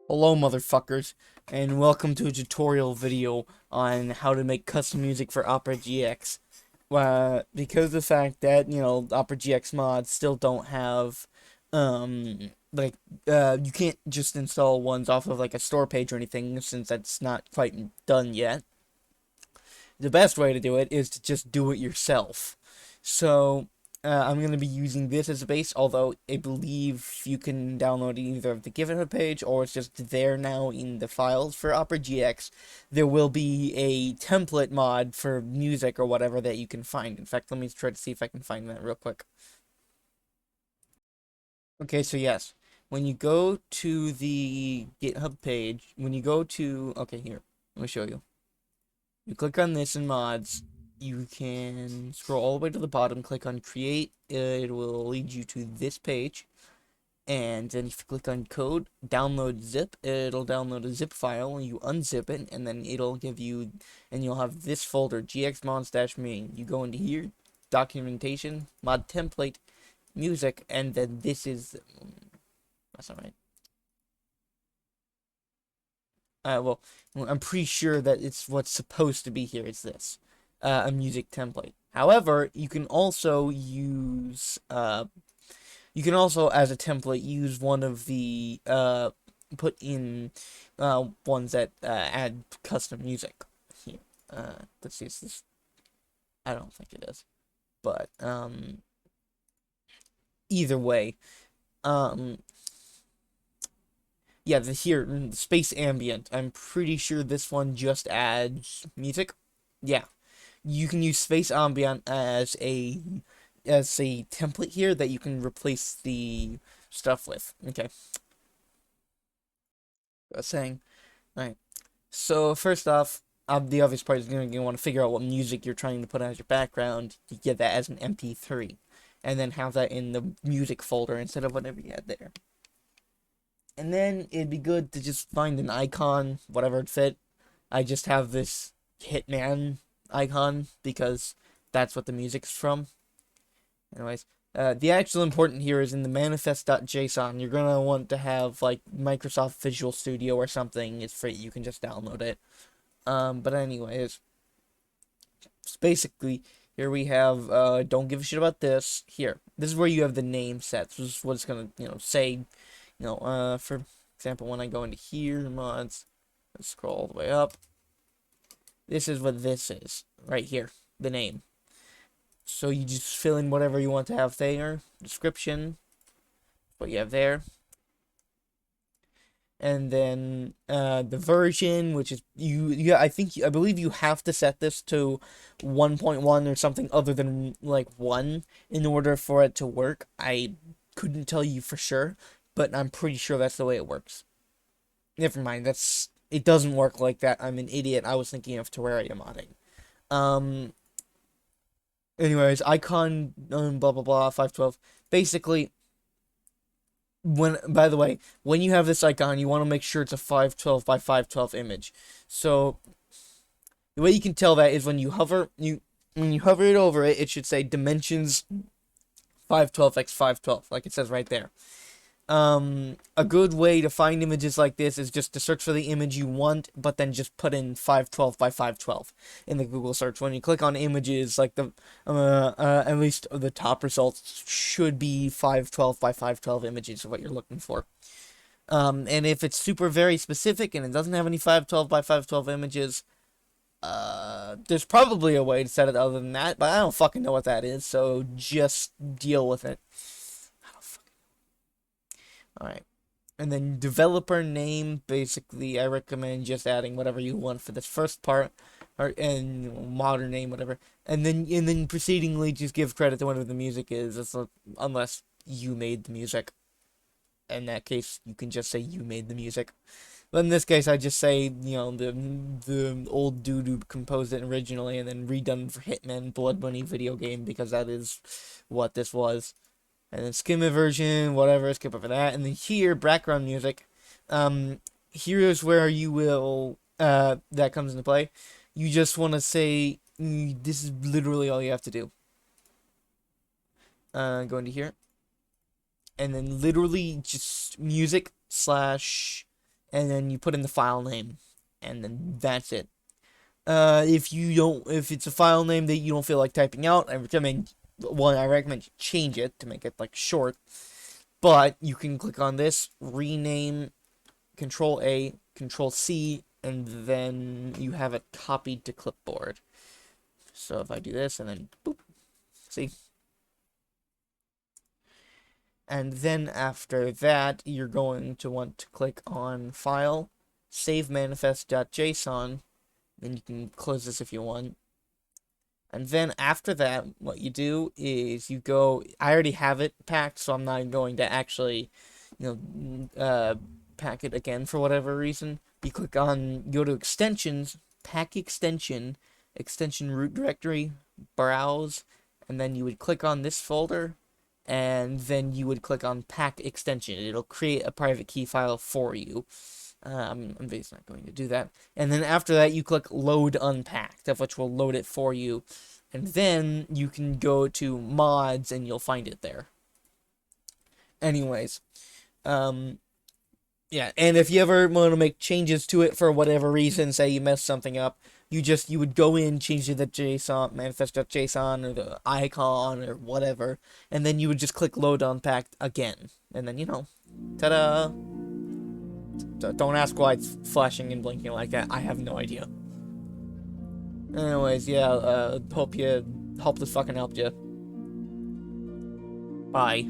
Hello motherfuckers, and welcome to a tutorial video on how to make custom music for Opera GX. Because of the fact that, Opera GX mods still don't have, you can't just install ones off of like a store page or anything since that's not quite done yet. The best way to do it is to just do it yourself. So, I'm going to be using this as a base, although I believe you can download either of the GitHub page or it's just there now in the files for Opera GX. There will be a template mod for music or whatever that you can find. In fact, let me try to see if I can find that real quick. Okay, so yes, when you go to the GitHub page, okay, here, let me show you. You click on this in mods, you can scroll all the way to the bottom, click on create, it will lead you to this page, and then if you click on code, download zip, it'll download a zip file, you unzip it, and then it'll give you, and you'll have this folder, gxmods-main. You go into here, documentation, mod template, music, and then this is, that's not right. Well, I'm pretty sure that it's what's supposed to be here. It's this, a music template. However, you can also, as a template, use one of the, put in, ones that, add custom music here. Let's see, is this, I don't think it is, but, either way, um, yeah, Space Ambient. I'm pretty sure this one just adds music. Yeah, you can use Space Ambient as a template here that you can replace the stuff with. Okay, I was saying. All right. So first off, the obvious part is going to want to figure out what music you're trying to put as your background. You get that as an MP3, and then have that in the music folder instead of whatever you had there. And then it'd be good to just find an icon, whatever it fit. I just have this Hitman icon because that's what the music's from. Anyways, the actual important here is in the manifest.json. You're gonna want to have like Microsoft Visual Studio or something. It's free. You can just download it. But anyways, basically here we have don't give a shit about this. Here, this is where you have the name set. This is what it's gonna say. For example, when I go into here, mods, let's scroll all the way up. This is what this is, right here, the name. So you just fill in whatever you want to have there, description, what you have there. And then the version, which is I believe you have to set this to 1.1 or something other than like 1 in order for it to work. I couldn't tell you for sure, but I'm pretty sure that's the way it works. Never mind, it doesn't work like that. I'm an idiot. I was thinking of Terraria modding. Um anyways, icon blah blah blah 512. Basically, by the way, when you have this icon, you want to make sure it's a 512 by 512 image. So the way you can tell that is when you hover it over it, it should say dimensions 512 x 512, like it says right there. A good way to find images like this is just to search for the image you want, but then just put in 512 by 512 in the Google search. When you click on images, like at least the top results should be 512 by 512 images of what you're looking for. And if it's super very specific and it doesn't have any 512 by 512 images, there's probably a way to set it other than that, but I don't fucking know what that is, so just deal with it. Alright. And then developer name, basically, I recommend just adding whatever you want for this first part, and modern name, whatever. And then proceedingly just give credit to whatever the music is, unless you made the music. In that case, you can just say you made the music. But in this case, I just say, the old dude who composed it originally and then redone for Hitman Blood Money video game, because that is what this was. And then skim a version, whatever, skip over that. And then here, background music. Here is where you will, that comes into play. You just want to say, this is literally all you have to do. Go into here. And then literally just music slash, and then you put in the file name, and then that's it. If it's a file name that you don't feel like typing out, I recommend you change it to make it like short. But you can click on this, rename, Control A, Control C, and then you have it copied to clipboard. So if I do this and then boop, see? And then after that, you're going to want to click on File, Save Manifest.json, then you can close this if you want. And then after that, what you do is you go, I already have it packed, so I'm not going to actually, pack it again for whatever reason. You click on, go to Extensions, Pack Extension, Extension Root Directory, Browse, and then you would click on this folder, and then you would click on Pack Extension. It'll create a private key file for you. I'm basically not going to do that. And then after that, you click Load Unpacked, of which will load it for you. And then you can go to Mods, and you'll find it there. Anyways, yeah, and if you ever want to make changes to it for whatever reason, say you messed something up, you would go in, change the JSON, manifest.json, or the icon, or whatever, and then you would just click Load Unpacked again. And then, ta-da! Don't ask why it's flashing and blinking like that. I have no idea. Anyways, yeah, hope this fucking helped you. Bye.